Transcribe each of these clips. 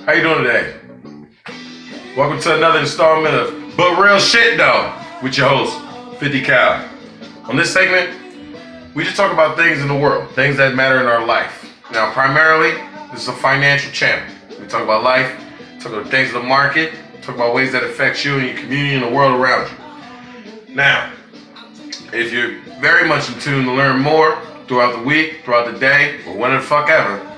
How you doing today? Welcome to another installment of But Real Shit Though with your host, 50 Cal. On this segment, we just talk about things in the world, things that matter in our life. Now, primarily, this is a financial channel. We talk about life, talk about things in the market, talk about ways that affect you and your community and the world around you. Now, if you're very much in tune to learn more throughout the week, throughout the day, or whenever the fuck ever,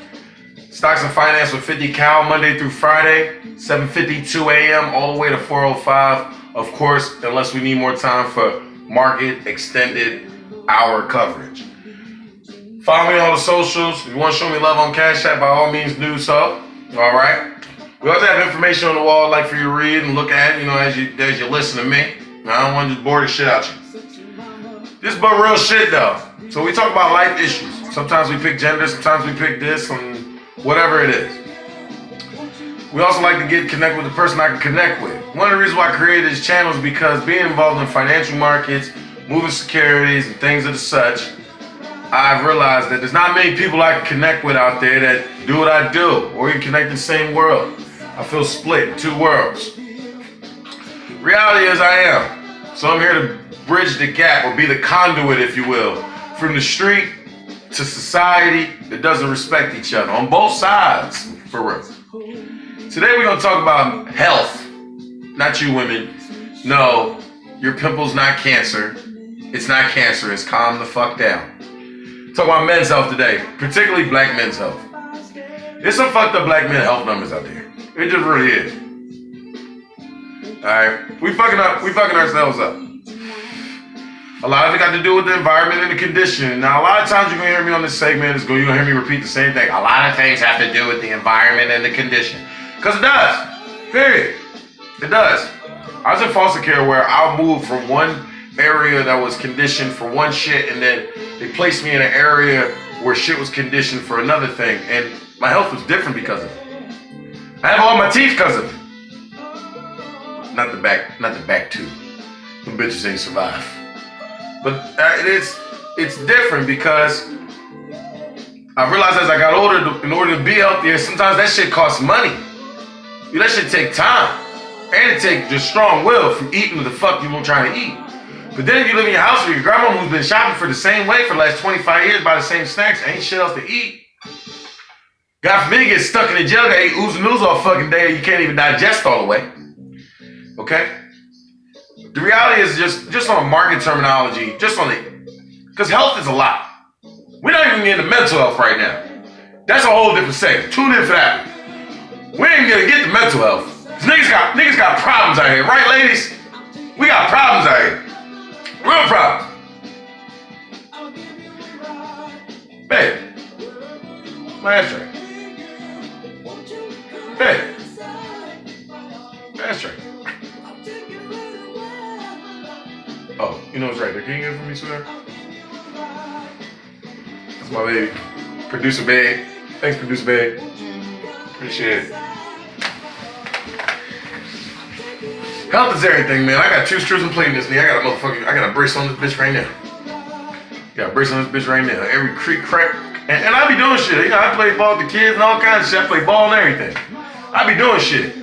Stocks and Finance with 50 Cal, Monday through Friday, 7:52 a.m. all the way to 4:05. Of course, unless we need more time for market extended hour coverage. Follow me on all the socials. If you want to show me love on Cash App, by all means do so. All right. We also have information on the wall I'd like for you to read and look at, as you listen to me. I don't want to just bore the shit out you. This is but real shit though. So we talk about life issues. Sometimes we pick gender, sometimes we pick this, and whatever it is. We also like to connect with the person I can connect with. One of the reasons why I created this channel is because being involved in financial markets, moving securities, and things of the such, I've realized that there's not many people I can connect with out there that do what I do, or even connect in the same world. I feel split in two worlds. Reality is I am. So I'm here to bridge the gap, or be the conduit, if you will, from the street to society that doesn't respect each other on both sides, for real. Today we're gonna talk about health. Not you women. No, your pimple's not cancer. It's not cancerous. Calm the fuck down. Talk about men's health today, particularly black men's health. There's some fucked up black men health numbers out there. It just really is. Alright? We fucking ourselves up. A lot of it got to do with the environment and the condition. Now, a lot of times you're going to hear me on this segment, you're going to hear me repeat the same thing. A lot of things have to do with the environment and the condition. Because it does. Period. It does. I was in foster care where I moved from one area that was conditioned for one shit, and then they placed me in an area where shit was conditioned for another thing. And my health was different because of it. I have all my teeth because of it. Not the back tooth. Them bitches ain't survive. But it's different because I realized as I got older, in order to be healthier, sometimes that shit costs money. That shit take time. And it take just strong will from eating what the fuck you won't try to eat. But then if you live in your house with your grandma who's been shopping for the same way for the last 25 years, buy the same snacks, ain't shit else to eat. God forbid you get stuck in the jail, gotta eat ooze and ooze all fucking day, you can't even digest all the way. Okay? The reality is just on market terminology, because health is a lot. We're not even getting into mental health right now. That's a whole different segment. Tune in for that. We ain't gonna get to mental health. Cause niggas got problems out here, right, ladies? We got problems out here. Real problems. Babe, my ashtray. Babe, my ashtray. Oh, you know what's right there. Can you get it for me, sweetheart? That's my baby. Producer babe. Thanks, producer babe. Appreciate it. Health is everything, man. I got two screws and plate in this knee. I got a brace on this bitch right now. Got a brace on this bitch right now. Every creak, crack. And I be doing shit. I play ball with the kids and all kinds of shit. I play ball and everything. I be doing shit.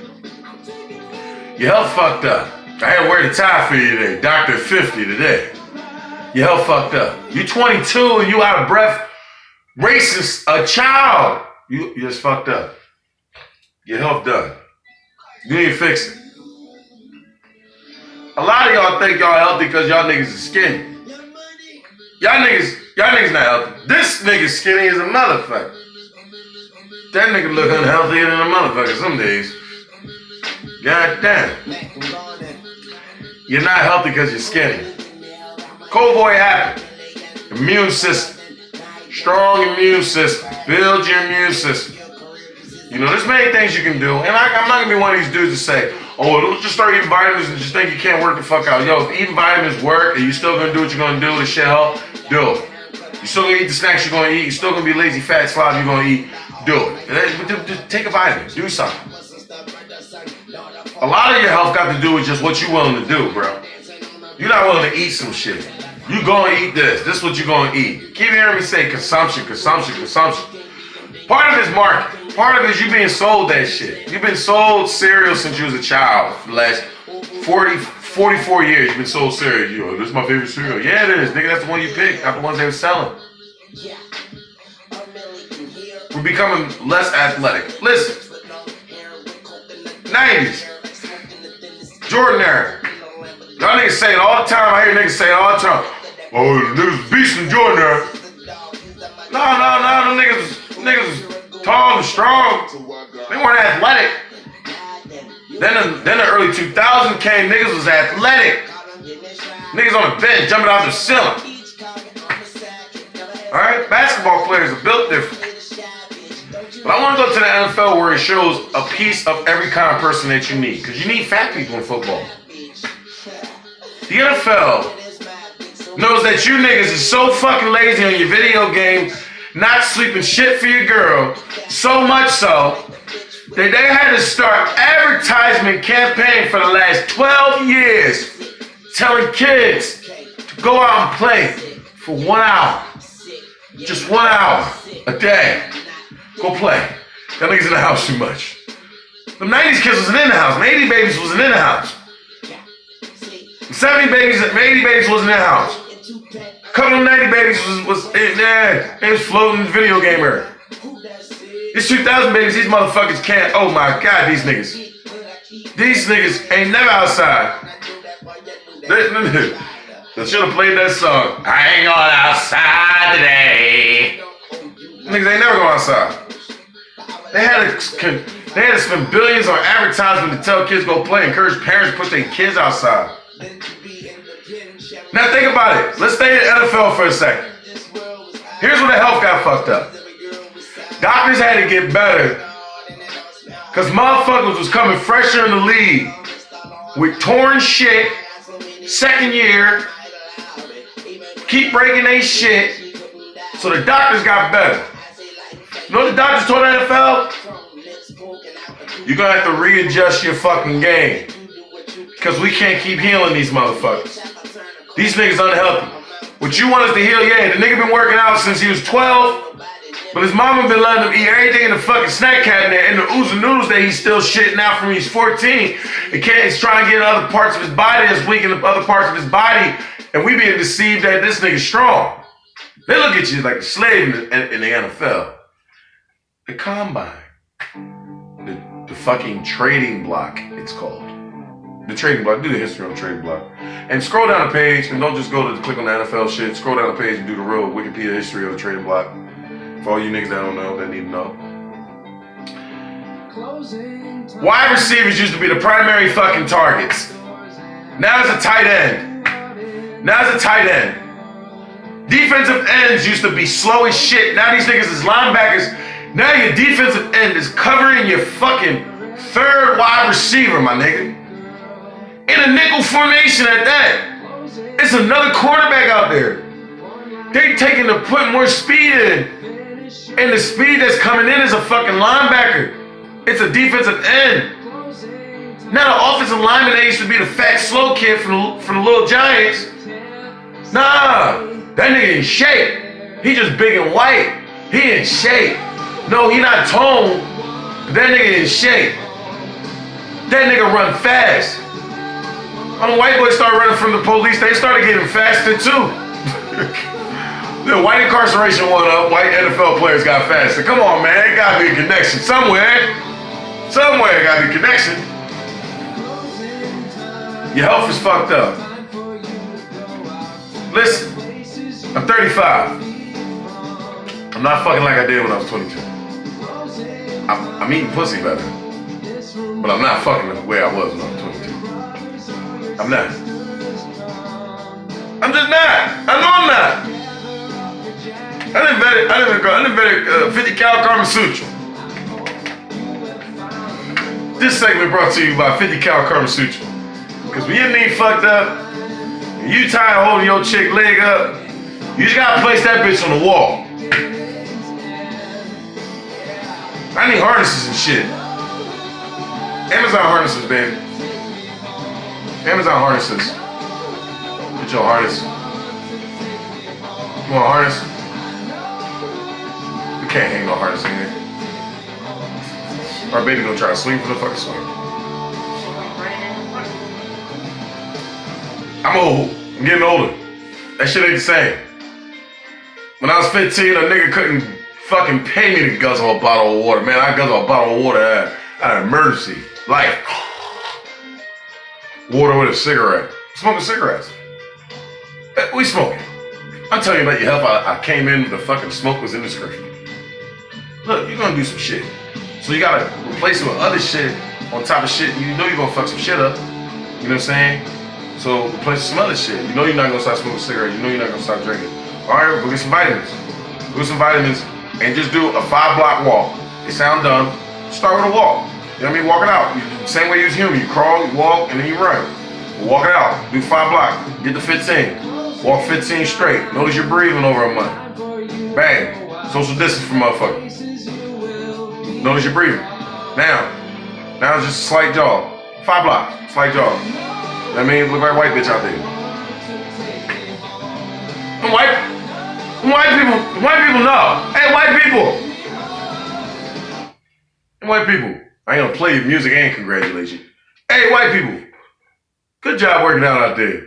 Your health fucked up. I had to wear the tie for you today. Dr. 50 today. Your health fucked up. You 22 and you out of breath racing a child. You just fucked up. Your health done. You need to fix it. A lot of y'all think y'all healthy because y'all niggas is skinny. Y'all niggas not healthy. This nigga's skinny as a motherfucker. That nigga look unhealthier than a motherfucker some days. God damn. You're not healthy because you're skinny. Cold boy happy. Immune system. Strong immune system. Build your immune system. There's many things you can do. And I'm not going to be one of these dudes to say, oh, just start eating vitamins and just think you can't work the fuck out. Yo, if eating vitamins work and you still going to do what you're going to do to shit help, do it. You still going to eat the snacks you're going to eat. You're still going to be lazy, fat, slob you're going to eat. Do it. Just take a vitamin. Do something. A lot of your health got to do with just what you're willing to do, bro. You're not willing to eat some shit. You gonna eat this. This is what you're gonna eat. Keep hearing me say consumption, consumption, consumption. Part of this market. Part of it is you being sold that shit. You've been sold cereal since you was a child. For the last 44 years, you've been sold cereal. Yo, this is my favorite cereal. Yeah, it is. Nigga, that's the one you picked, not the ones they were selling. We're becoming less athletic. Listen. 90s. Jordan era. Y'all niggas say it all the time. I hear niggas say it all the time. Oh, the niggas beastin' Jordan era. No. Them niggas was tall and strong. They weren't athletic. Then the early 2000s came, niggas was athletic. Niggas on the bench jumping out the ceiling. Alright? Basketball players are built different. But I want to go to the NFL where it shows a piece of every kind of person that you need. Because you need fat people in football. The NFL knows that you niggas is so fucking lazy on your video game, not sleeping shit for your girl, so much so that they had to start advertisement campaign for the last 12 years telling kids to go out and play for 1 hour. Just 1 hour a day. Go play. Y'all niggas in the house too much. The 90s kids wasn't in the house. The 80 babies wasn't in the house. The 70 babies, 80 babies wasn't in the house. A couple of 90 babies was in there. They was floating in the video game era. These 2000 babies, these motherfuckers can't. Oh my God, these niggas. These niggas ain't never outside. They should have played that song. I ain't going outside today. Niggas ain't never going outside. They had to spend billions on advertisement to tell kids go play, encourage parents to push their kids outside. Now think about it. Let's stay in the NFL for a second. Here's where the health got fucked up. Doctors had to get better because motherfuckers was coming fresher in the league with torn shit, second year, keep breaking their shit, so the doctors got better. You know what the doctors told the NFL? You're gonna have to readjust your fucking game because we can't keep healing these motherfuckers. These niggas unhealthy. What you want us to heal, yeah, the nigga been working out since he was 12, but his mama been letting him eat everything in the fucking snack cabinet and the ooze and noodles that he's still shitting out from when he's 14. He's trying to get in other parts of his body that's weak in the other parts of his body, and we being deceived that this nigga's strong. They look at you like a slave in the NFL. The combine. The fucking trading block, it's called. The trading block. Do the history on the trading block. And scroll down the page, and don't just go to click on the NFL shit. Scroll down the page and do the real Wikipedia history of the trading block. For all you niggas that don't know, that need to know. Wide receivers used to be the primary fucking targets. Now it's a tight end. Defensive ends used to be slow as shit. Now these niggas is linebackers. Now your defensive end is covering your fucking third wide receiver, my nigga. In a nickel formation at that. It's another quarterback out there. They taking to put more speed in. And the speed that's coming in is a fucking linebacker. It's a defensive end. Now the offensive lineman that used to be the fat, slow kid from the Little Giants. Nah, that nigga in shape. He just big and white. He in shape. No, he not toned. That nigga in shape. That nigga run fast. When the white boys started running from the police, they started getting faster too. The white incarceration went up, white NFL players got faster. Come on, man, it gotta be a connection somewhere. Somewhere it gotta be a connection. Your health is fucked up. Listen, I'm 35. I'm not fucking like I did when I was 22. I'm eating pussy better. But I'm not fucking the way I was when I was 22. I'm not. I'm just not. I know I'm not. I invented 50 cal Kama Sutra. This segment brought to you by 50 cal Kama Sutra. Because when your knee fucked up, and you tired of holding your chick leg up, you just gotta place that bitch on the wall. I need harnesses and shit. Amazon harnesses, baby. Amazon harnesses. Get your harness. You want a harness? We can't hang no harness in here. Or baby gonna try to swing from the fucking swing. I'm old. I'm getting older. That shit ain't the same. When I was 15, a nigga couldn't fucking pay me to guzzle a bottle of water. Man, I guzzle a bottle of water out of emergency. Life. Water with a cigarette. Smoking cigarettes. We smoking. I'm telling you about your health. I came in, the fucking smoke was indescribable. Look, you're gonna do some shit. So you gotta replace it with other shit on top of shit. You know you're gonna fuck some shit up. You know what I'm saying? So replace some other shit. You know you're not gonna start smoking cigarettes. You know you're not gonna start drinking. Alright, go get some vitamins. Go get some vitamins and just do a 5-block walk. It sounds dumb. Start with a walk. You know what I mean? Walk it out. Same way you use human. You crawl, you walk, and then you run. Walk it out. Do 5 blocks. Get to 15. Walk 15 straight. Notice you're breathing over a month. Bang. Social distance for motherfuckers. Notice you're breathing. Now it's just a slight jog. 5 blocks. Slight jog. You know what I mean? Look like a white bitch out there. White people know. Hey, white people. I ain't gonna play your music and congratulations. Hey, white people. Good job working out there.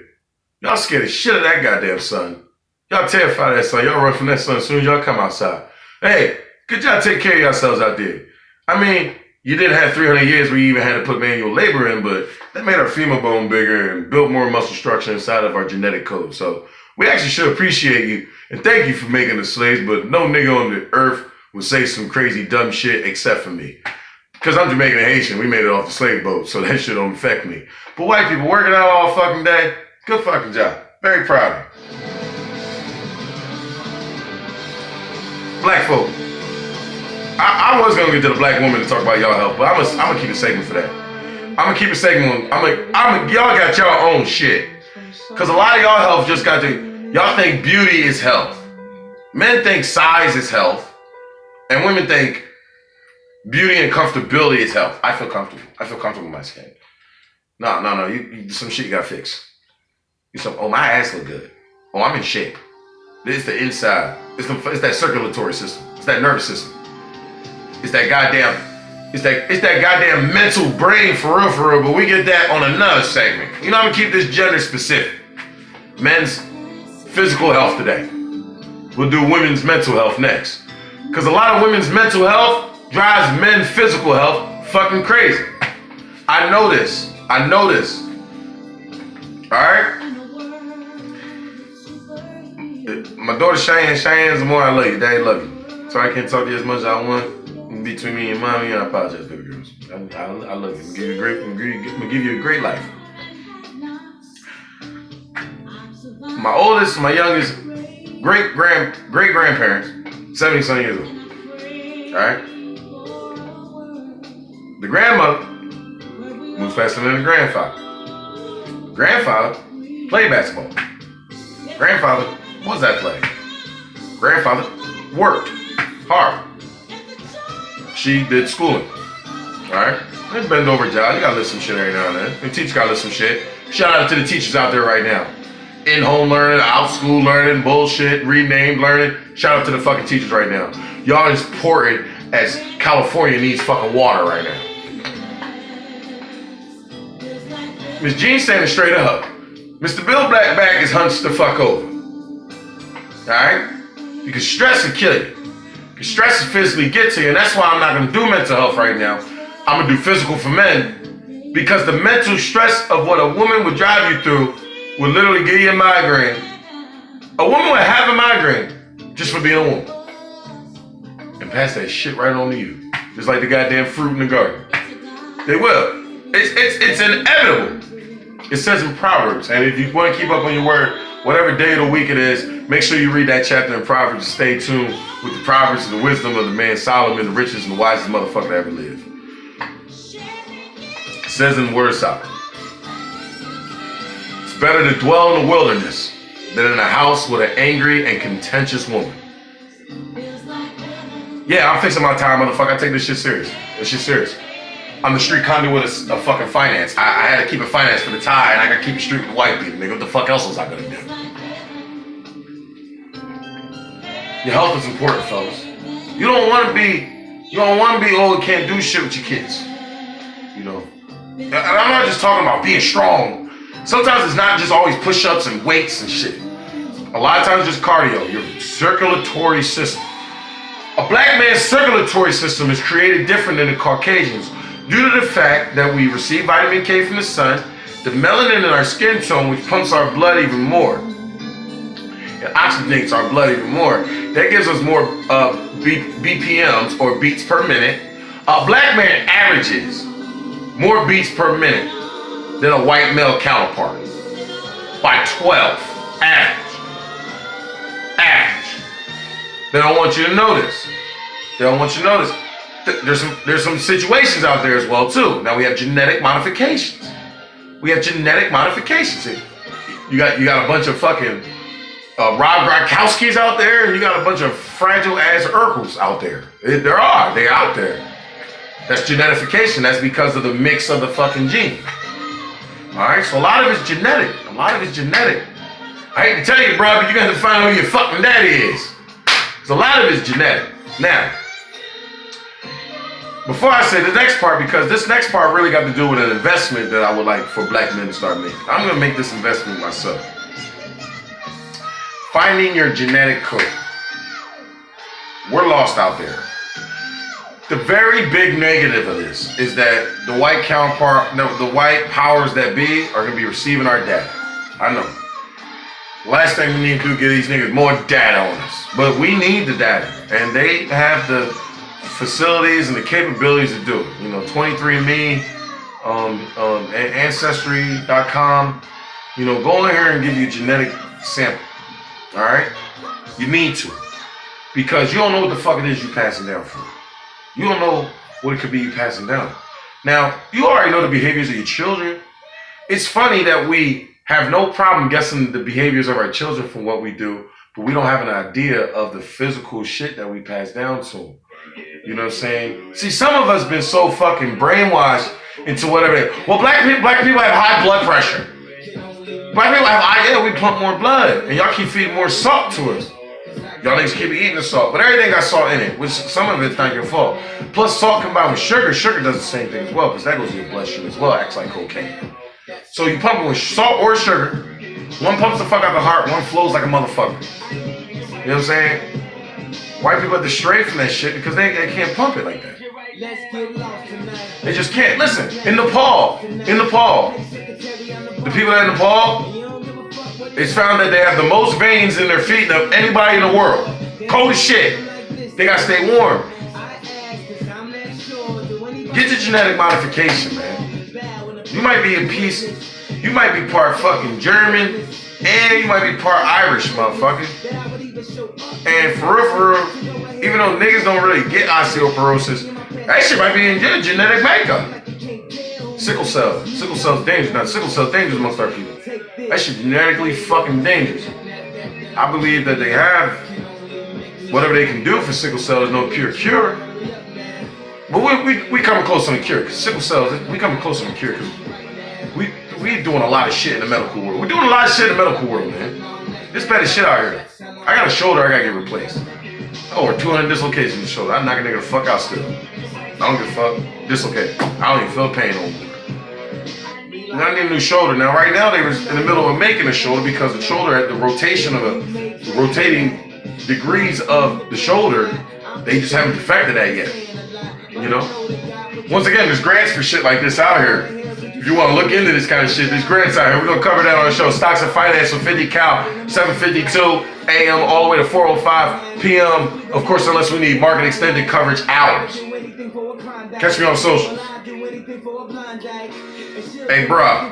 Y'all scared the shit of that goddamn sun. Y'all terrified of that sun. Y'all run from that sun as soon as y'all come outside. Hey, good job taking care of yourselves out there. I mean, you didn't have 300 years where you even had to put manual labor in, but that made our femur bone bigger and built more muscle structure inside of our genetic code. So we actually should appreciate you and thank you for making us slaves, but no nigga on the earth would say some crazy dumb shit except for me. Because I'm Jamaican and Haitian, we made it off the slave boat, so that shit don't affect me. But white people working out all fucking day, good fucking job. Very proud of you. Black folk. I was gonna get to the black woman to talk about y'all health, but I'm gonna keep a segment for that. I'm gonna keep a segment. Y'all got your own shit. Cause a lot of y'all health just got to, y'all think beauty is health. Men think size is health. And women think beauty and comfortability is health. I feel comfortable. I feel comfortable with my skin. No. You some shit you gotta fix. Oh, my ass look good. Oh, I'm in shape. It's the inside. It's that circulatory system. It's that nervous system. It's that goddamn mental brain for real, but we get that on another segment. You know, I'm gonna keep this gender specific. Men's physical health today. We'll do women's mental health next. Cause a lot of women's mental health drives men's physical health fucking crazy. I know this. Alright? My daughter Cheyenne's the more I love you. Daddy love you. So I can't talk to you as much as I want. Between me and mommy, and I apologize, baby girls. I love you. I'm gonna give you a great life. My oldest, my youngest, great grandparents, 70-some years old. Alright? The grandmother moves faster than the grandfather. Grandfather played basketball. Grandfather was athletic. Grandfather worked hard. She did schooling. Alright? Let's bend over job. You gotta listen some shit every now and then. The teacher gotta listen some shit. Shout out to the teachers out there right now. In-home learning, out-school learning, bullshit, renamed learning. Shout out to the fucking teachers right now. Y'all as important as California needs fucking water right now. Miss Jean standing straight up. Mr. Bill Blackback is hunched the fuck over. Alright? Because stress will kill you. Because stress will physically get to you, and that's why I'm not going to do mental health right now. I'm going to do physical for men. Because the mental stress of what a woman would drive you through would literally give you a migraine. A woman would have a migraine just for being a woman. And pass that shit right on to you. Just like the goddamn fruit in the garden. They will. It's inevitable. It says in Proverbs, and if you want to keep up on your word, whatever day of the week it is, make sure you read that chapter in Proverbs and stay tuned with the Proverbs and the wisdom of the man Solomon, the richest and the wisest motherfucker that ever lived. It says in the word of Solomon, it's better to dwell in the wilderness than in a house with an angry and contentious woman. Yeah, I'm fixing my time, motherfucker. I take this shit serious. This shit serious. I'm the street conduit of fucking finance. I had to keep it finance for the tie, and I gotta keep it street with white people. Nigga, what the fuck else was I gonna do? Your health is important, fellas. You don't want to be You don't want to be old and can't do shit with your kids. You know? And I'm not just talking about being strong. Sometimes it's not just always push-ups and weights and shit. A lot of times it's just cardio, your circulatory system. A black man's circulatory system is created different than the Caucasians due to the fact that we receive vitamin K from the sun, the melanin in our skin tone, which pumps our blood even more. It oxygenates our blood even more. That gives us more BPMs, or beats per minute. A black man averages more beats per minute than a white male counterpart by 12. Average. They don't want you to know this. They don't want you to know this. There's some situations out there as well too. Now we have genetic modifications. We have genetic modifications. You got a bunch of fucking Rob Gronkowski's out there, and you got a bunch of fragile ass Urkels out there. They're out there. That's genetification. That's because of the mix of the fucking gene. All right, so a lot of it's genetic. I hate to tell you, bro, but you got to find out who your fucking daddy is. So a lot of it's genetic. Now, before I say the next part, because this next part really got to do with an investment that I would like for black men to start making. I'm gonna make this investment myself. Finding your genetic code. We're lost out there. The very big negative of this is that the white counterpart, the white powers that be are gonna be receiving our data. I know. Last thing we need to do is give these niggas more data on us. But we need the data. And they have the facilities and the capabilities to do it. You know, 23andMe, Ancestry.com. You know, go in here and give you a genetic sample. Alright? You need to. Because you don't know what the fuck it is you passing down from. You don't know what it could be you passing down. Now, you already know the behaviors of your children. It's funny that we have no problem guessing the behaviors of our children from what we do, but we don't have an idea of the physical shit that we pass down to them. You know what I'm saying? See, some of us been so fucking brainwashed into whatever. Well, black people have high blood pressure. Black people have we pump more blood, and y'all keep feeding more salt to us. Y'all niggas keep eating the salt, but everything got salt in it, which some of it's not your fault. Plus, salt combined with sugar. Sugar does the same thing as well, because that goes in your bloodstream as well. Acts like cocaine. So you pump it with salt or sugar. One pumps the fuck out the heart, one flows like a motherfucker. You know what I'm saying? White people have to stray from that shit because they can't pump it like that. They just can't. Listen, in Nepal, the people that in Nepal, it's found that they have the most veins in their feet of anybody in the world. Cold as shit. They gotta stay warm. Get your genetic modification, man. You might be a piece, you might be part fucking German, and you might be part Irish, motherfucker. And for real, even though niggas don't really get osteoporosis, that shit might be in your genetic makeup. Sickle cell's dangerous. Now, sickle cell's dangerous amongst our people. That shit genetically fucking dangerous. I believe that they have whatever they can do for sickle cell. There's no pure cure. But we coming close on the cure. Cause sickle cells, we coming close on the cure. Cause we doing a lot of shit in the medical world. We're doing a lot of shit in the medical world, man. There's bad as shit out here. I got a shoulder I gotta get replaced. Or 200 dislocations in the shoulder. I'm knocking a nigga the fuck out still. I don't give a fuck. Dislocate. I don't even feel pain no more. I need a new shoulder. Now, right now, they was in the middle of making a shoulder because the shoulder had the rotation of the rotating degrees of the shoulder. They just haven't perfected that yet. You know? Once again, there's grants for shit like this out here. If you want to look into this kind of shit, there's grants out here. We're going to cover that on the show. Stocks and Finance with 50 Cal, 7:52 a.m. all the way to 4:05 p.m. Of course, unless we need market extended coverage hours. Catch me on social. Hey, bro.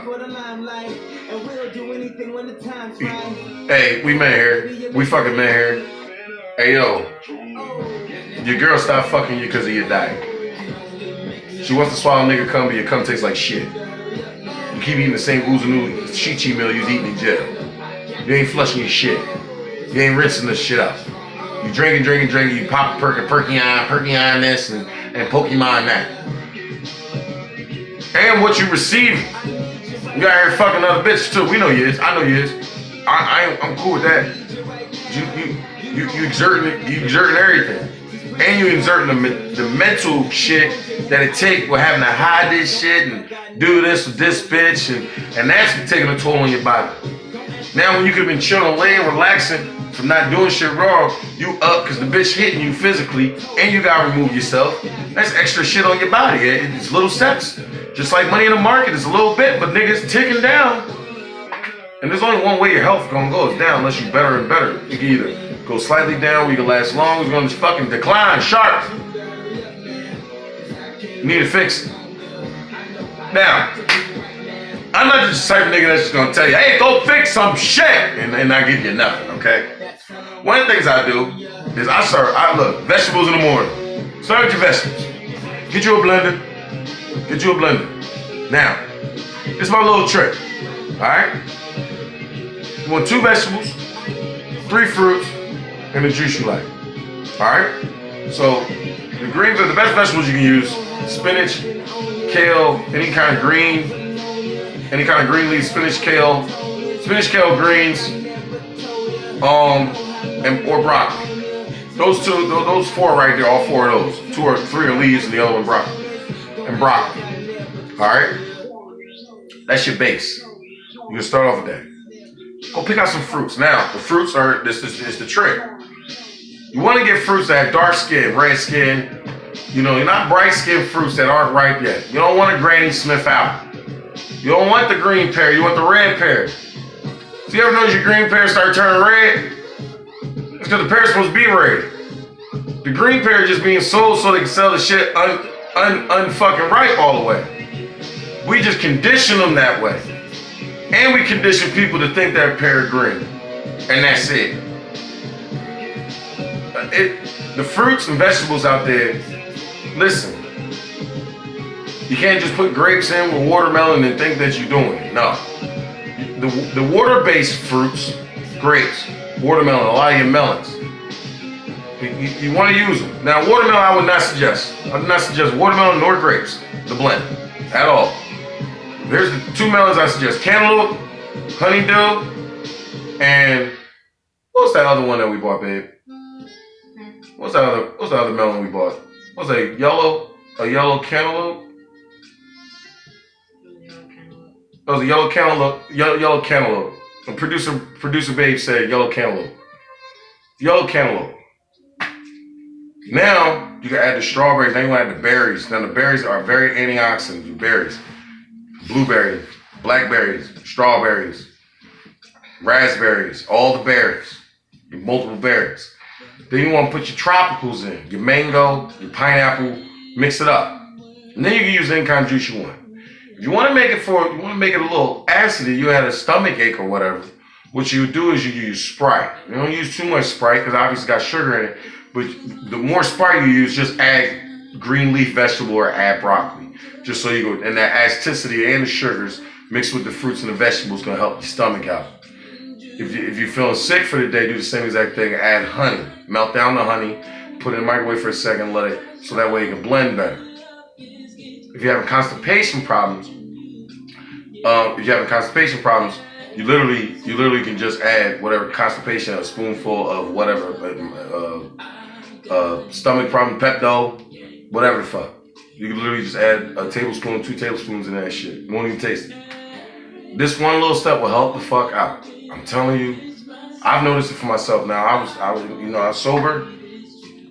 Hey, we met here. We fucking met here. Hey, yo. Your girl stopped fucking you because of your diet. She wants to swallow nigga cum, but your cum tastes like shit. You keep eating the same oozanoo chi meal you was eating in jail. You ain't flushing your shit. You ain't rinsing this shit out. You drinking, you pop Perkion this and Pokemon that. And what you receive, you out here fucking other bitches too. We know you is. I know you is. I'm cool with that. You exerting everything. and you exerting the mental shit that it take with having to hide this shit and do this with this bitch, and that's taking a toll on your body. Now when you could have been chilling, laying, relaxing from not doing shit wrong, you up because the bitch hitting you physically, and you gotta remove yourself. That's extra shit on your body. It's little steps. Just like money in the market, it's a little bit, but niggas ticking down. And there's only one way your health gonna go, is down, unless you better and better. You can either go slightly down, where you can last long, or you're gonna just fucking decline sharp. You need to fix it. Now, I'm not just the type of nigga that's just gonna tell you, hey, go fix some shit, and not give you nothing, okay? One of the things I do is I look, vegetables in the morning. Serve your vegetables. Get you a blender. Now, this is my little trick, all right? You want 2 vegetables, 3 fruits, and the juice you like, all right? So, the greens are the best vegetables you can use. Spinach, kale, any kind of green leaf, spinach, kale, greens, or broccoli. Those 4 right there, all 4 of those. 2 or 3 are leaves and the other one broccoli. All right? That's your base. You can start off with that. Go pick out some fruits. Now, the fruits are, this is the trick. You want to get fruits that have dark skin, red skin. You know, you're not bright skinned fruits that aren't ripe yet. You don't want a Granny Smith apple. You don't want the green pear, you want the red pear. So you ever notice your green pear start turning red? It's because the pear's supposed to be red. The green pear is just being sold so they can sell the shit unfucking ripe all the way. We just condition them that way. And we condition people to think that pear green. And that's it. The fruits and vegetables out there, listen. You can't just put grapes in with watermelon and think that you're doing it. No. The water-based fruits, grapes, watermelon, a lot of your melons, you want to use them. Now, watermelon I would not suggest. I would not suggest watermelon nor grapes, the blend, at all. There's the 2 melons I suggest. Cantaloupe, honeydew, and what's that other one that we bought, babe? What's the other melon we bought? What's that, yellow cantaloupe? That was a yellow cantaloupe. And producer babe said yellow cantaloupe. Yellow cantaloupe. Now you can add the strawberries. Now you want to add the berries. Now the berries are very antioxidant. Berries, blueberries, blackberries, strawberries, raspberries, all the berries, your multiple berries. Then you want to put your tropicals in, your mango, your pineapple, mix it up. And then you can use any kind of juice you want. If you want to make it a little acidy, you had a stomach ache or whatever, what you would do is you use Sprite. You don't use too much Sprite because obviously it's got sugar in it, but the more Sprite you use, just add green leaf vegetable or add broccoli. Just so you go, and that acidity and the sugars mixed with the fruits and the vegetables is going to help your stomach out. If you're feeling sick for the day, do the same exact thing. Add honey. Melt down the honey, put it in the microwave for a second, let it, so that way it can blend better. If you're having constipation problems, you literally can just add whatever constipation, a spoonful of whatever, stomach problem, Pepto, whatever the fuck. You can literally just add a tablespoon, 2 tablespoons in that shit. You won't even taste it. This one little step will help the fuck out. I'm telling you, I've noticed it for myself now. I was sober,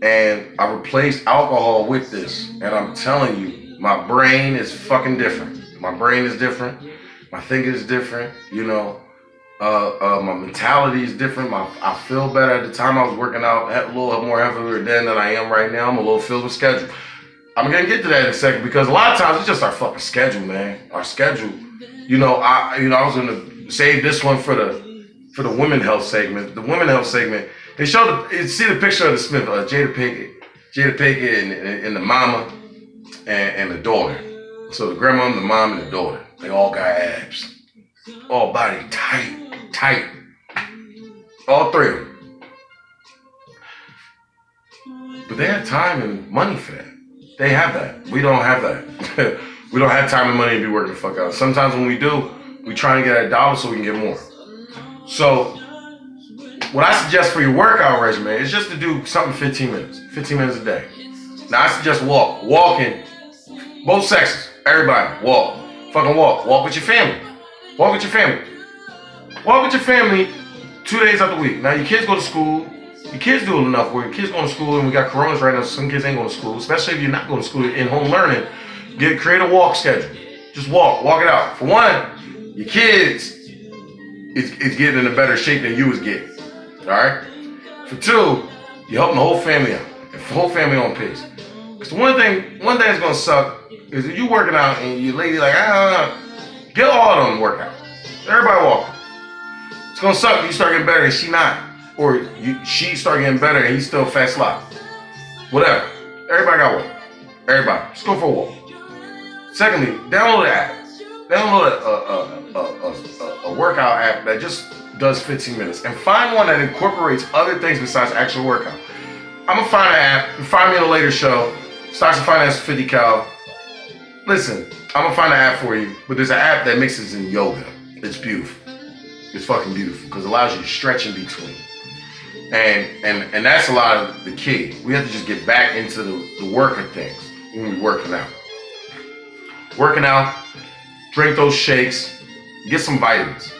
and I replaced alcohol with this, and I'm telling you, my brain is fucking different. My brain is different. My thinking is different. My mentality is different. I feel better. At the time I was working out a little more heavier than I am right now. I'm a little filled with schedule. I'm gonna get to that in a second because a lot of times it's just our fucking schedule, man. Our schedule. I was gonna save this one for the women health segment. The women health segment. They showed see the picture of the Smith, Jada Pinkett, and the mama and the daughter. So the grandma, the mom, and the daughter. They all got abs. All body tight. All 3 of them. But they have time and money for that. They have that. We don't have that. We don't have time and money to be working the fuck out. Sometimes when we do, we try to get that dollar so we can get more. So what I suggest for your workout regimen is just to do something 15 minutes. 15 minutes a day. Now I suggest walk. Walking. Both sexes. Everybody. Walk. Fucking walk. Walk with your family. Walk with your family. Walk with your family 2 days out the week. Now your kids go to school. Your kids do enough work. Your kids going to school, and we got coronas right now, so some kids ain't going to school. Especially if you're not going to school in home learning. Create a walk schedule. Just walk. Walk it out. For one, your kids is getting in a better shape than you was getting. Alright? For two, you're helping the whole family out. And the whole family on pace. Because one thing that's gonna suck is if you working out and your lady like, get all of them work out. Everybody walking. It's gonna suck if you start getting better and she not. Or she start getting better and he's still fat slop. Whatever. Everybody got work. Everybody. Just go for a walk. Secondly, download an app. Download a workout app that just does 15 minutes. And find one that incorporates other things besides actual workout. I'm gonna find an app. You find me in a later show. Stocks and Finance 50 Cal. Listen, I'm gonna find an app for you. But there's an app that mixes in yoga. It's beautiful. It's fucking beautiful. Because it allows you to stretch in between. And that's a lot of the key. We have to just get back into the work of things when we're working out. Working out, drink those shakes, get some vitamins.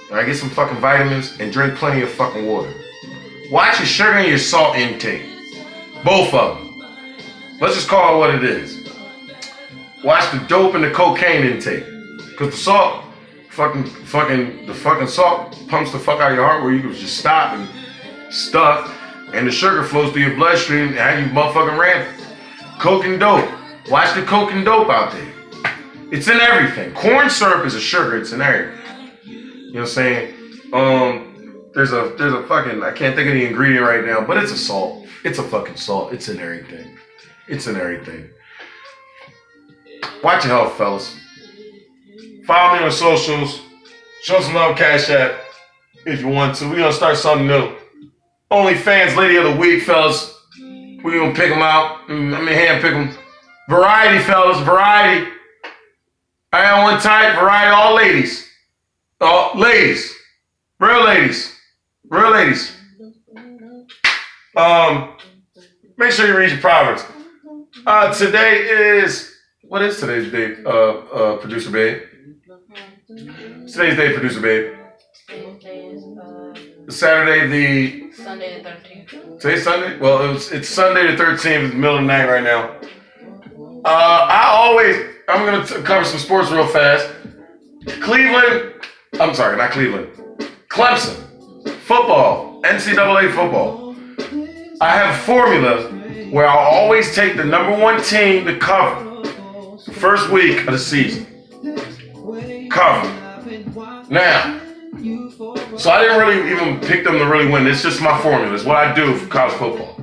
Alright, get some fucking vitamins and drink plenty of fucking water. Watch your sugar and your salt intake. Both of them. Let's just call it what it is. Watch the dope and the cocaine intake. Cause the salt, the fucking salt pumps the fuck out of your heart where you can just stop and stuff, and the sugar flows through your bloodstream and have you motherfucking rampant. Coke and dope. Watch the coke and dope out there. It's in everything. Corn syrup is a sugar. It's in everything. You know what I'm saying? There's a fucking, I can't think of the ingredient right now, but it's a salt. It's a fucking salt. It's in everything. It's in everything. Watch your health, fellas. Follow me on socials. Show some love, Cash App, if you want to. We're gonna start something new. OnlyFans Lady of the Week, fellas. We're gonna pick them out. Hand pick them. Variety, fellas. Variety. I got one type. Variety, all ladies. All ladies. Real ladies. Real ladies. Make sure you read your Proverbs. Today is, what is today's date, Producer Babe? Today's date, Producer Babe. Saturday Sunday the 13th. Today's Sunday? Well, it's Sunday the 13th, it's the middle of the night right now. I'm going to cover some sports real fast. Clemson. Football. NCAA football. I have a formula where I'll always take the number one team to cover the first week of the season. Cover. Now, so I didn't really even pick them to really win. It's just my formula. It's what I do for college football.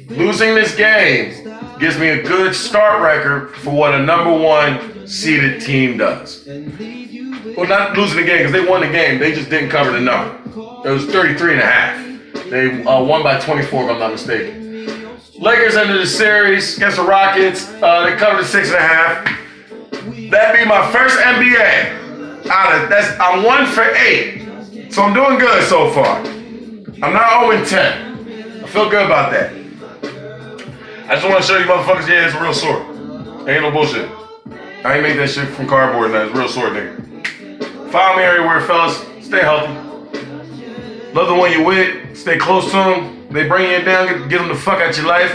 Losing this game gives me a good start record for what a number one seeded team does. Well, not losing the game because they won the game. They just didn't cover the number. It was 33.5. They won by 24 if I'm not mistaken. Lakers ended the series against the Rockets. They covered the 6.5. That'd be my first NBA. I'm 1 for 8. So I'm doing good so far. I'm not 0-10. I feel good about that. I just want to show you motherfuckers, yeah, it's a real sword. Ain't no bullshit. I ain't make that shit from cardboard now. It's a real sword, nigga. Follow me everywhere, fellas. Stay healthy. Love the one you with. Stay close to them. They bring you down, get them the fuck out your life.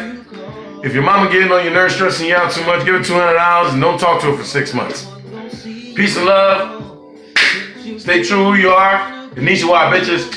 If your mama getting on your nerves, stressing you out too much, give her $200 and don't talk to her for 6 months. Peace and love. Stay true who you are. Konnichiwa, bitches.